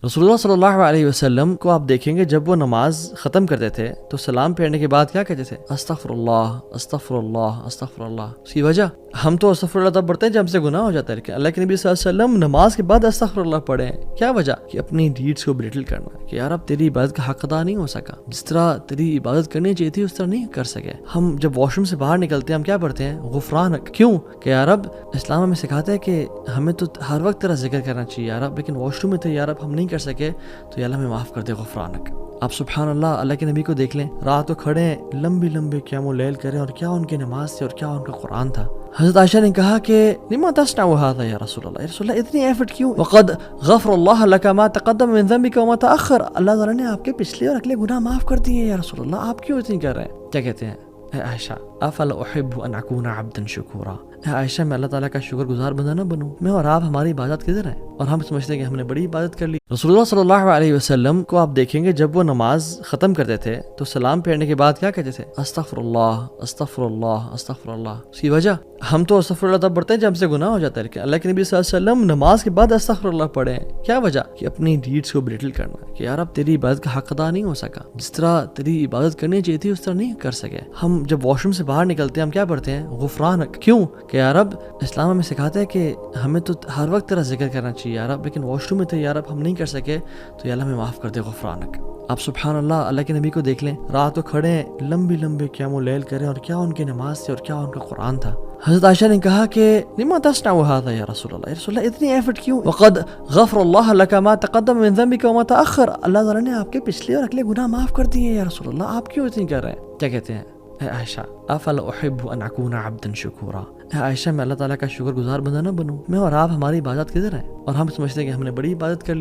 رسول اللہ صلی اللہ علیہ وسلم کو آپ دیکھیں گے جب وہ نماز ختم کرتے تھے تو سلام پھیرنے کے بعد کیا کہتے تھے؟ استغفر اللہ استغفر اللہ استغفر اللہ۔ اس کی وجہ ہم تو استغفر اللہ تب پڑھتے ہیں جب ہم سے گناہ ہو جاتا ہے، لیکن اللہ کے نبی صلی اللہ علیہ وسلم نماز کے بعد استغفر اللہ پڑھے ہیں۔ کیا وجہ؟ کہ اپنی ڈیڈز کو بلیٹل کرنا، کہ یار اب تیری عبادت کا حق ادا نہیں ہو سکا، جس طرح تیری عبادت کرنی چاہیے تھی اس طرح نہیں کر سکے۔ ہم جب واش روم سے باہر نکلتے ہیں ہم کیا پڑھتے ہیں؟ غفرانک۔ کیوں؟ کہ یار اب اسلام ہمیں سکھاتا ہے کہ ہمیں تو ہر وقت تیرا ذکر کرنا چاہیے یار اب، لیکن واش روم میں تھے یار اب ہم نہیں کر سکے تو یا اللہ ہمیں معاف کر دے، غفرانک۔ آپ سبحان اللہ کے نبی کو دیکھ لیں، رات کو کھڑے ہیں، لمبی لمبی قیام اللیل کریں، اور کیا ان کی نماز تھی اور کیا ان کا قرآن تھا۔ حضرت عائشہ نے کہا کہ لما تصنع هذا یا رسول اللہ، یا رسول اللہ اتنی ایفرٹ کیوں؟ وقد غفر اللہ لك ما تقدم من ذنبك وما تاخر، اللہ تعالیٰ نے آپ کے پچھلے اور اگلے گناہ معاف کر دیے یا رسول اللہ، آپ کیوں اتنی کر رہے ہیں؟ کیا کہتے ہیں؟ اے عائشہ افلا احب ان اکون عبدا شکورا، اے عائشہ میں اللہ تعالیٰ کا شکر گزار بندہ نہ بنوں؟ میں اور آپ ہماری عبادت کدھر ہے اور ہم سمجھتے ہیں کہ ہم نے بڑی عبادت کر لی۔ رسول اللہ صلی اللہ علیہ وسلم کو آپ دیکھیں گے جب وہ نماز ختم کرتے تھے تو سلام پھیرنے کے بعد کیا کہتے تھے؟ استغفر اللہ استغفر اللہ استغفر اللہ۔ اس کی وجہ ہم تو استغفر اللہ تب پڑھتے ہیں جب ہم سے گناہ ہو جاتا ہے، لیکن اللہ کے نبی صلی اللہ علیہ وسلم نماز کے بعد استغفر اللہ پڑھے ہیں۔ کیا وجہ؟ کہ اپنی ڈیڈز کو بلیٹل کرنا، کہ یار اب تیری عبادت کا حق ادا نہیں ہو سکا، جس طرح تیری عبادت کرنی چاہیے تھی اس طرح نہیں کر سکے۔ ہم جب واش روم سے باہر نکلتے ہیں ہم کیا پڑھتے ہیں؟ غفرانک۔ کیوں؟ کہ یار اب اسلام ہمیں سکھاتا ہے کہ ہمیں تو ہر وقت تیرا ذکر کرنا چاہیے یار اب، لیکن واش روم میں تھے یار اب ہم نہیں کر سکے تو یا اللہ ہمیں معاف کر دے، غفرانک۔ آپ سبحان اللہ کے نبی کو دیکھ لیں، رات کو کھڑے ہیں، لمبی لمبی قیام اللیل کریں، اور کیا ان کی نماز تھی اور کیا ان کا قرآن تھا۔ حضرت عائشہ نے کہا کہ لما تصنع هذا یا رسول اللہ، یا رسول اللہ اتنی ایفرٹ کیوں؟ وقد غفر اللہ لك ما تقدم من ذنبك وما تاخر، اللہ تعالیٰ نے آپ کے پچھلے اور اگلے گناہ معاف کر دیے یا رسول اللہ، آپ کیوں اتنی کر رہے ہیں؟ کیا کہتے ہیں؟ اے عائشہ افلا احب ان اکون عبدا شکورا، اے عائشہ میں اللہ تعالیٰ کا شکر گزار بندہ نہ بنوں؟ میں اور آپ ہماری عبادت کدھر ہے اور ہم سمجھتے ہیں کہ ہم نے بڑی عبادت کر لی۔